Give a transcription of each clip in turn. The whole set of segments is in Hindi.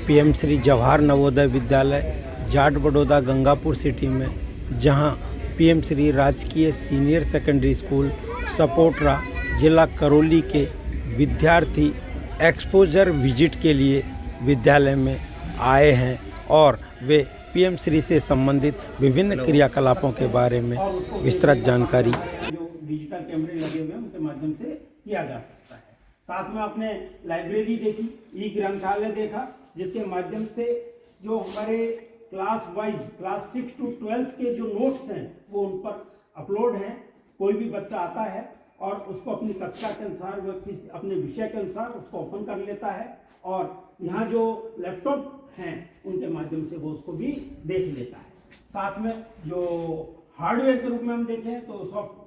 पीएम श्री जवाहर नवोदय विद्यालय जाट बड़ौदा गंगापुर सिटी में, जहां पीएम श्री राजकीय सीनियर सेकेंडरी स्कूल सपोटरा जिला करौली के विद्यार्थी एक्सपोजर विजिट के लिए विद्यालय में आए हैं और वे पीएम श्री से संबंधित विभिन्न क्रियाकलापों के बारे में विस्तृत जानकारी जो डिजिटल कैमरे लगे हुए हैं उनके माध्यम से किया जा सकता है। साथ में आपने लाइब्रेरी देखी, ई ग्रंथालय देखा, जिसके माध्यम से जो हमारे क्लास वाइज क्लास 6 to 12 के जो नोट्स हैं वो उन पर अपलोड हैं। कोई भी बच्चा आता है और उसको अपनी कक्षा के अनुसार अपने विषय के अनुसार उसको ओपन कर लेता है और यहाँ जो लैपटॉप हैं उनके माध्यम से वो उसको भी देख लेता है। साथ में जो हार्डवेयर के रूप में हम देखें तो सॉफ्ट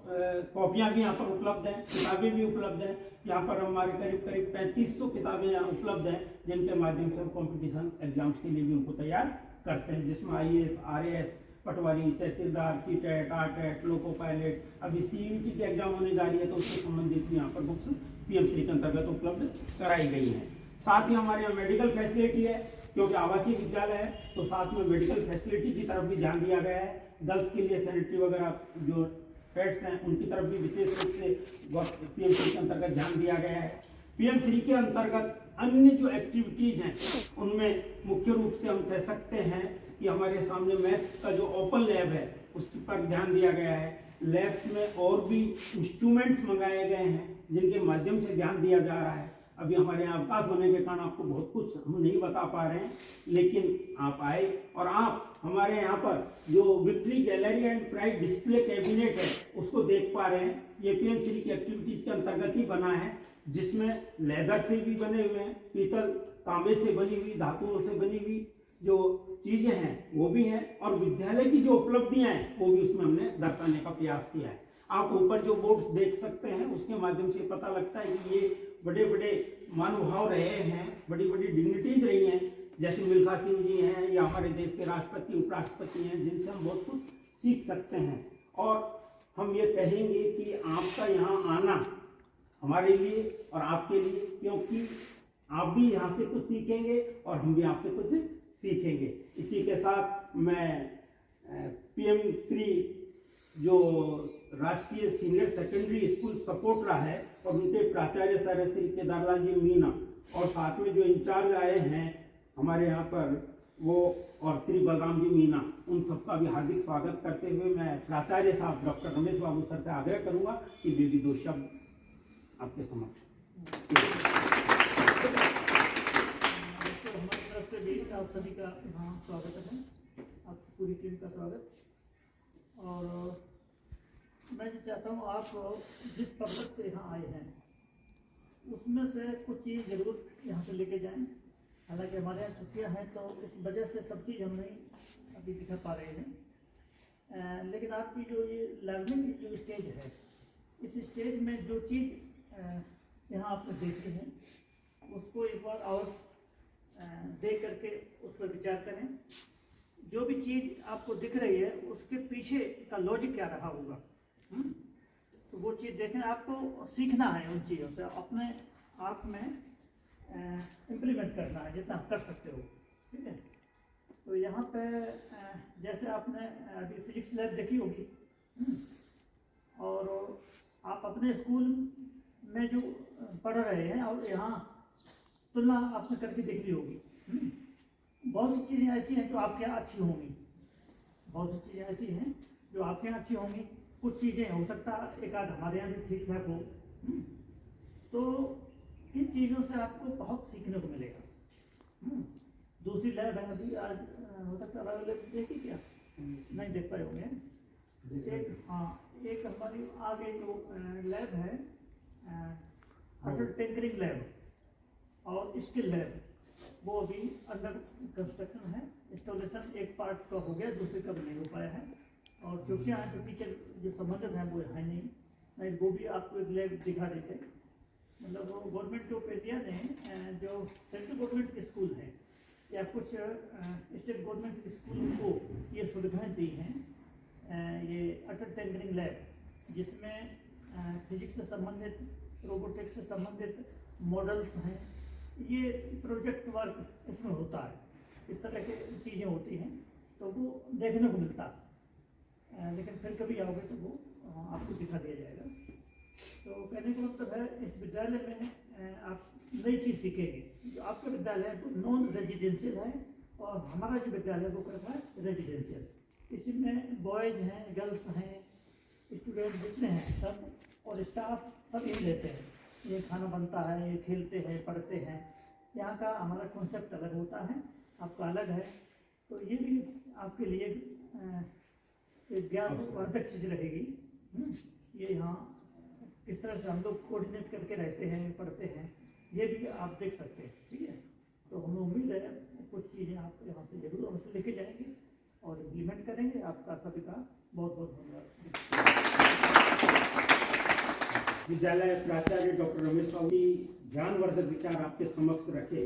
कॉपियाँ भी यहाँ पर उपलब्ध हैं, किताबें भी उपलब्ध हैं। यहाँ पर हमारे करीब 3500 किताबें यहाँ उपलब्ध हैं, जिनके माध्यम से हम कॉम्पिटिशन एग्जाम्स के लिए भी उनको तैयार करते हैं, जिसमें IAS, RAS, पटवारी, तहसीलदार, CTET, RTET, लोको पायलट, अभी CUET की एग्जाम होने जा रही है तो उससे संबंधित भी यहाँ पर बुक्स पीएम श्री के अंतर्गत उपलब्ध कराई गई हैं। साथ ही हमारे यहाँ मेडिकल फैसिलिटी है, क्योंकि आवासीय विद्यालय है तो साथ में मेडिकल फैसिलिटी की तरफ भी ध्यान दिया गया है। गर्ल्स के लिए सैनिटरी वगैरह जो पैड्स हैं उनकी तरफ भी विशेष रूप से पीएम श्री के अंतर्गत ध्यान दिया गया है। पीएम श्री के अंतर्गत अन्य जो एक्टिविटीज हैं उनमें मुख्य रूप से हम कह सकते हैं कि हमारे सामने मैथ का जो ओपन लैब है उसके पर ध्यान दिया गया है। लैब्स में और भी इंस्ट्रूमेंट्स मंगाए गए हैं जिनके माध्यम से ध्यान दिया जा रहा है। अभी हमारे यहाँ अवकाश होने के कारण आपको बहुत कुछ हम नहीं बता पा रहे हैं, लेकिन आप आए और आप हमारे यहाँ पर जो victory gallery and pride display cabinet है उसको देख पा रहे हैं। ये पीएम श्री की एक्टिविटीज के अंतर्गत ही बना है, जिसमें लेदर से भी बने हुए हैं, पीतल तांबे से बनी हुई, धातुओं से बनी हुई जो चीजें हैं वो भी हैं और विद्यालय की जो उपलब्धियां हैं वो भी उसमें हमने दर्शाने का प्रयास किया है। आप ऊपर जो बोर्ड्स देख सकते हैं उसके माध्यम से पता लगता है कि ये बड़े बड़े महानुभाव रहे हैं, बड़ी बड़ी डिग्निटीज रही हैं, जैसे मिल्खा सिंह जी हैं या हमारे देश के राष्ट्रपति उपराष्ट्रपति हैं, जिनसे हम बहुत कुछ सीख सकते हैं। और हम ये कहेंगे कि आपका यहाँ आना हमारे लिए और आपके लिए, क्योंकि आप भी यहाँ से कुछ सीखेंगे और हम भी आपसे कुछ सीखेंगे। इसी के साथ मैं पीएम श्री जो राजकीय सीनियर सेकेंडरी स्कूल सपोटरा है और उनके प्राचार्य सर श्री केदारलाल जी मीना और साथ में जो इंचार्ज आए हैं हमारे यहाँ पर वो और श्री बलराम जी मीना, उन सबका भी हार्दिक स्वागत करते हुए मैं प्राचार्य साहब डॉक्टर रमेश बाबू सर से आग्रह करूँगा कि वे भी 2 शब्द आपके समक्ष। हमारी तरफ से भी आप सभी का यहाँ स्वागत है, आपकी पूरी टीम का स्वागत। और मैं ये चाहता हूँ आप जिस पर्पज से यहाँ आए हैं उसमें से कुछ चीज़ जरूर यहाँ से लेके जाएं। हालांकि हमारे यहाँ छुट्टियाँ हैं तो इस वजह से सब चीज़ हम नहीं अभी दिखा पा रहे हैं, लेकिन आपकी जो ये लर्निंग जो स्टेज है, इस स्टेज में जो चीज़ यहाँ आपने देखी है उसको एक बार और देख करके उस पर विचार करें। जो भी चीज़ आपको दिख रही है उसके पीछे का लॉजिक क्या रहा होगा, तो वो चीज़ देखें। आपको सीखना है उन चीज़ों से, अपने आप में इम्प्लीमेंट करना है जितना कर सकते हो, ठीक है। तो यहाँ पे जैसे आपने अभी फिजिक्स लैब देखी होगी और आप अपने स्कूल में जो पढ़ रहे हैं और यहाँ तुलना आपने करके देख ली होगी। बहुत सी चीज़ें ऐसी हैं जो आपके यहाँ अच्छी होंगी, बहुत सी चीज़ें ऐसी हैं जो आपके यहाँ अच्छी होंगी, कुछ चीज़ें हो सकता है एक आध हमारे यहाँ भी ठीक ठाक हो। तो इन चीज़ों से आपको बहुत सीखने को मिलेगा। दूसरी लैब है अभी आज हो सकता है अलग अलग देखी क्या नहीं देख पाए होंगे। एक हमारी आगे जो लैब है टेंकरिंग लैब और स्किल लैब, वो अभी अंडर कंस्ट्रक्शन है। इंस्टॉलेशन एक पार्ट का हो गया, दूसरे का नहीं हो पाया है। और क्योंकि यहाँ जो टीचर जो संबंधित हैं वो है नहीं, वो भी आपको एक लैब दिखा देते। मतलब वो गवर्नमेंट ऑफ इंडिया ने जो सेंट्रल गवर्नमेंट के स्कूल हैं या कुछ स्टेट गवर्नमेंट के स्कूलों को ये सुविधाएँ दी हैं, ये अटल टेंकरिंग लैब, जिसमें फिजिक्स से संबंधित, रोबोटिक्स से संबंधित मॉडल्स हैं ये प्रोजेक्ट वर्क इसमें होता है, इस तरह की चीज़ें होती हैं तो वो देखने को मिलता है, लेकिन फिर कभी आओगे तो वो आपको दिखा दिया जाएगा। तो कहने का मतलब है इस विद्यालय में आप नई चीज़ सीखेंगे। जो आपका विद्यालय है वो नॉन रेजिडेंशियल है और हमारा जो विद्यालय वो करता है रेजिडेंशियल। इसमें बॉयज़ हैं, गर्ल्स हैं, स्टूडेंट जितने हैं सब और स्टाफ सब यही रहते हैं। ये खाना बनता है, ये खेलते हैं, पढ़ते हैं। यहाँ का हमारा कॉन्सेप्ट अलग होता है, आपका अलग है। तो ये भी आपके लिए एक ज्ञानवर्धक चीज़ रहेगी। ये यहाँ किस तरह से हम लोग कोऑर्डिनेट करके रहते हैं, पढ़ते हैं, ये भी आप देख सकते हैं। ठीक है, तो हमें उम्मीद है कुछ चीज़ें आप यहाँ से जरूर हमसे लेके जाएंगे और इम्प्लीमेंट करेंगे। आपका सभी का बहुत बहुत धन्यवाद। विद्यालय प्राचार्य डॉक्टर रमेश बाबू की ज्ञानवर्धक विचार आपके समक्ष रखे।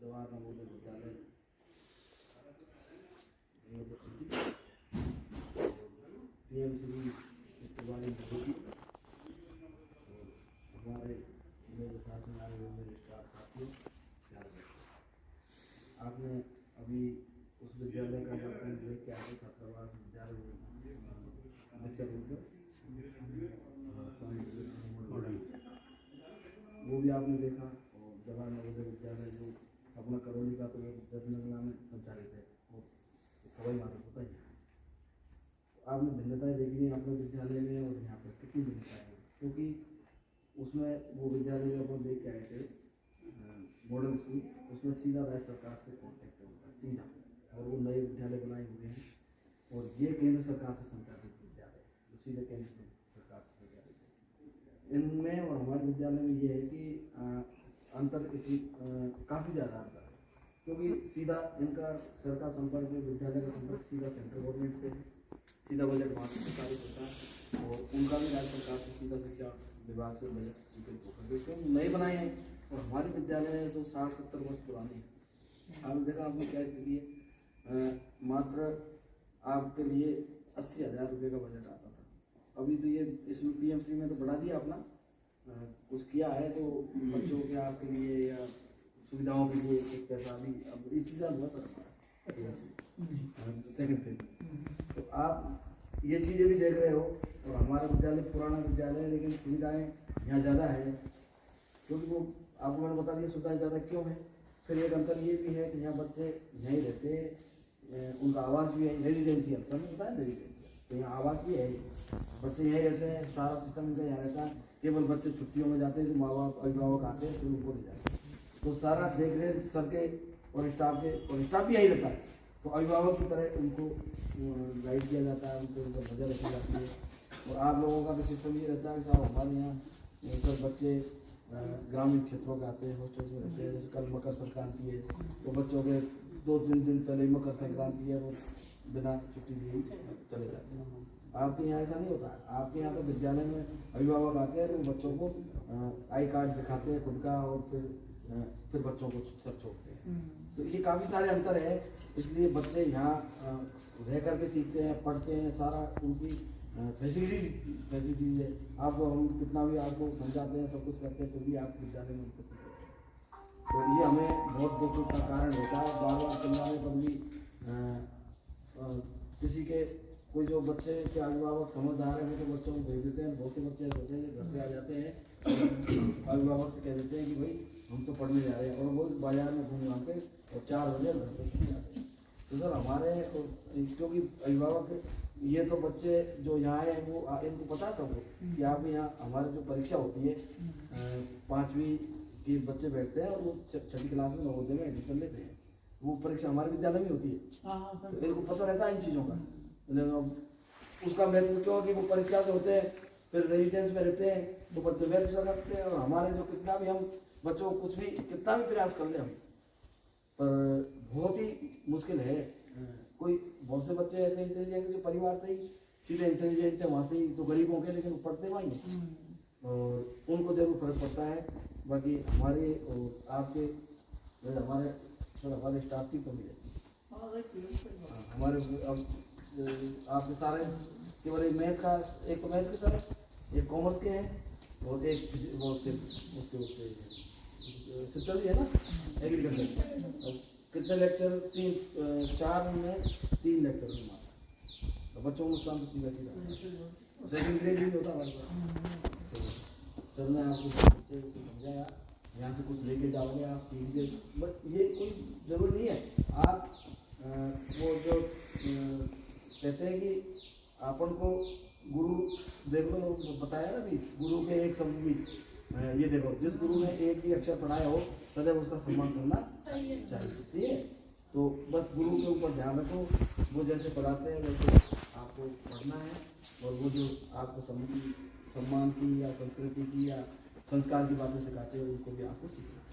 जवाहर नवोदय विद्यालय पीएम श्री तिवारी हमारे मेरे साथ में आए हुए मेरे स्टाफ साथियों, आपने अभी उस विद्यालय का जो अपन देख के आए छात्रावास विद्यालय वो भी आपने देखा। और जवाहर नवोदय विद्यालय जो अपना करौली का तो जगनंगला में संचालित है, वो सवाई माधव होता ही है। आपने भिन्नताएं देखी हैं अपने विद्यालय में और यहाँ पर कितनी भिन्नताएं हैं, क्योंकि उसमें वो विद्यालय जो अपन देख के आए थे मॉडर्न स्कूल, उसमें सीधा राज्य सरकार से कॉन्टेक्ट होता है सीधा, और वो नए विद्यालय बनाए हुए हैं। और ये केंद्र सरकार से संचालित विद्यालय जो सीधे केंद्र सरकार से संचालित है। इनमें और हमारे विद्यालय में ये है कि अंतर काफ़ी ज़्यादा अंतर है, क्योंकि सीधा इनका सरकार संपर्क में विद्यालय का संपर्क सीधा सेंट्रल गवर्नमेंट से, सीधा बजट वहाँ से प्रसारित होता है और उनका भी राज्य सरकार से सीधा शिक्षा विभाग से बजट स्वीकृत होकर के क्योंकि नए बनाए हैं। और हमारे विद्यालय जो 60-70 वर्ष पुराने हैं, आपने देखा आपने क्या स्थिति है, मात्र आपके लिए 80,000 रुपये का बजट आता था। अभी तो ये इसमें पीएमसी में तो बढ़ा दिया अपना, कुछ किया है तो बच्चों के आपके लिए या सुविधाओं के लिए एक पैसा भी अब इसी साल हुआ सर हमारा सेकेंड फेज। तो आप ये चीज़ें भी देख रहे हो। और हमारा विद्यालय पुराना विद्यालय है, लेकिन सुविधाएं यहाँ ज़्यादा है, क्योंकि वो आपको मैंने बता दिया सुविधाएं ज़्यादा क्यों है। फिर एक अंतर ये भी है कि यहाँ बच्चे यहीं रहते हैं, उनका आवास भी है रेजिडेंशियल, समझ होता है रेजिडेंशियल, तो यहाँ आवास भी है, बच्चे यहीं रहते हैं, सारा सिस्टम इनका यहाँ रहता है। केवल बच्चे छुट्टियों में जाते हैं, जो माँ बाप अभिभावक आते हैं फिर उनको ले जाते हैं, तो सारा देख रेख सर के और स्टाफ के, और स्टाफ भी यही रहता है, तो अभिभावक की तरह उनको गाइड किया जाता है, उनको नजर रखी जाती है। और आप लोगों का भी सिस्टम ये रहता है कि साहब हमारे यहाँ सब बच्चे ग्रामीण क्षेत्रों के आते हैं, हॉस्टल्स में रहते हैं। जैसे कल मकर संक्रांति है तो बच्चों के 2-3 दिन पहले मकर संक्रांति है, वो बिना छुट्टी दिए चले जाते हैं। आपके यहाँ ऐसा नहीं होता है। आपके यहाँ तो विद्यालय में अभिभावक आते हैं, तो बच्चों को आई कार्ड दिखाते हैं खुद का, और फिर बच्चों को सर छोड़ते हैं। तो ये काफ़ी सारे अंतर है, इसलिए बच्चे यहाँ रह करके सीखते हैं, पढ़ते हैं, सारा उनकी फैसिलिटीज है। आपको हम कितना भी आपको समझाते हैं, सब कुछ करते हैं, फिर भी आप विद्यालय में उपस्थित होते हैं। तो ये हमें बहुत दुख का कारण होता है। बार बार चिल्लाने पर भी किसी के कोई जो बच्चे के अभिभावक समझदार है वो तो बच्चों को भेज देते हैं। बहुत से बच्चे ऐसे होते हैं घर से आ जाते हैं, अभिभावक से कह देते हैं कि भाई हम तो पढ़ने जा रहे हैं, और वो बाजार में घूम घाम के और 4 बजे घर पर पहुँच जाते हैं। तो सर हमारे क्योंकि अभिभावक ये तो बच्चे जो यहाँ हैं वो इनको पता है सबको कि आप यहाँ हमारे जो परीक्षा होती है 5वीं के बच्चे बैठते हैं और वो 6ठी क्लास में नवोदय में एडमिशन लेते हैं, वो परीक्षा हमारे विद्यालय में होती है। तो इनको पता रहता है इन चीज़ों का, उसका महत्व क्यों कि वो परीक्षा से होते हैं, फिर रेजिडेंस में रहते हैं, तो बच्चे महत्व रखते हैं। और हमारे जो कितना भी हम बच्चों को कुछ भी कितना भी प्रयास कर ले हम, पर बहुत ही मुश्किल है। कोई बहुत से बच्चे ऐसे इंटेलिजेंट जो परिवार से ही सीधे इंटेलिजेंट है, वहाँ से ही तो गरीबों के, लेकिन वो पढ़ते वहीं हैं और उनको जरूर फर्क पड़ता है। बाकी हमारे और आपके हमारे सर हमारे स्टाफ की कमी रहती है। हमारे अब आपके सारे केवल एक मैथ का, एक तो मैथ के सर, एक कॉमर्स के हैं और एक वो उसके सिस्टम है ना एग्रीकल्चर। कितने लेक्चर? 4 में 3 लेक्चर में मारा, तो बच्चों को नुकसान तो सीधा सेकंड ग्रेड भी होता है। तो सर ने आपको अच्छे से समझाया, यहाँ से कुछ लेके जाओगे आप सीखिए, बट ये कोई ज़रूरी नहीं है। आप वो जो कहते हैं कि अपन को गुरु देख लो, बताया ना भी, गुरु के एक शब्द भी, ये देखो जिस गुरु ने एक भी अक्षर पढ़ाया हो सदैव उसका सम्मान करना चाहिए। तो बस गुरु के ऊपर ध्यान रखो, वो जैसे पढ़ाते हैं वैसे आपको पढ़ना है, और वो जो आपको सम्मान की या संस्कृति की या संस्कार की बातें सिखाते हैं उनको भी आपको सीखना है।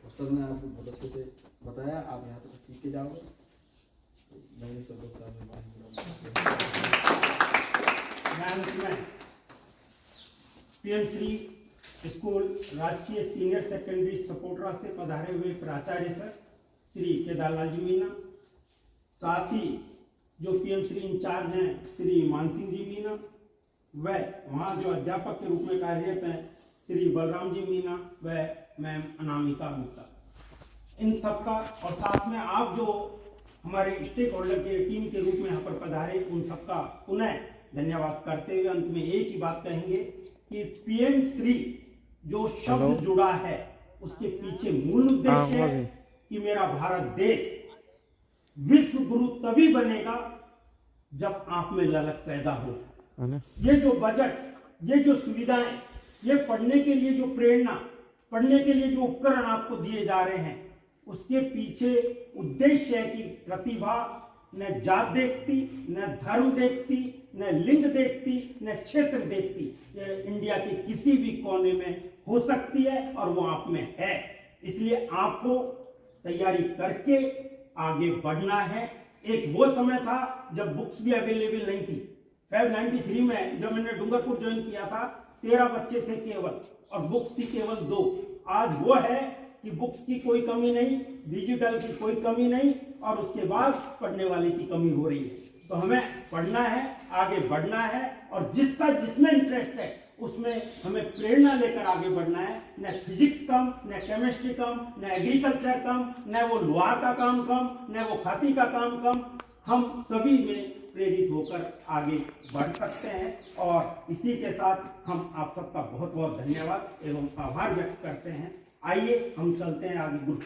और सर ने आपको बहुत अच्छे से बताया, आप यहाँ से कुछ सीख के जाओगे। तो मैंने सब लोग पीएम श्री स्कूल राजकीय सीनियर सेकेंडरी सपोटरा से पधारे हुए प्राचार्य सर श्री केदारलाल जी मीना, साथ ही जो पीएम श्री इंचार्ज हैं श्री मानसिंह जी मीना, व वहाँ जो अध्यापक के रूप में कार्यरत हैं श्री बलराम जी मीना व मैम अनामिका गुप्ता, इन सबका, और साथ में आप जो हमारे स्टेक होल्डर के टीम के रूप में यहाँ पर पधारे, उन सबका पुनः धन्यवाद करते हुए अंत में एक ही बात कहेंगे कि पीएम श्री जो शब्द जुड़ा है उसके पीछे मूल उद्देश्य है कि मेरा भारत देश विश्व गुरु तभी बनेगा जब आप में ललक पैदा हो। ये जो बजट, ये जो सुविधाएं, ये पढ़ने के लिए जो प्रेरणा, पढ़ने के लिए जो उपकरण आपको दिए जा रहे हैं, उसके पीछे उद्देश्य है कि प्रतिभा न जात देखती, न धर्म देखती, न लिंग देखती, न क्षेत्र देखती, ये इंडिया के किसी भी कोने में हो सकती है और वो आप में है। इसलिए आपको तैयारी करके आगे बढ़ना है। एक वो समय था जब बुक्स भी अवेलेबल नहीं थी। फैब 93 में जब मैंने डूंगरपुर ज्वाइन किया था 13 बच्चे थे केवल, और बुक्स थी केवल 2। आज वो है कि बुक्स की कोई कमी नहीं, डिजिटल की कोई कमी नहीं, और उसके बाद पढ़ने वाले की कमी हो रही है। तो हमें पढ़ना है, आगे बढ़ना है, और जिसका जिसमें इंटरेस्ट है उसमें हमें प्रेरणा लेकर आगे बढ़ना है। न फिजिक्स कम, न केमिस्ट्री कम, न एग्रीकल्चर कम, न वो लोहार का काम कम, न वो खाती का काम कम, हम सभी में प्रेरित होकर आगे बढ़ सकते हैं। और इसी के साथ हम आप सबका बहुत बहुत धन्यवाद एवं आभार व्यक्त करते हैं। आइए हम चलते हैं आगे गुरु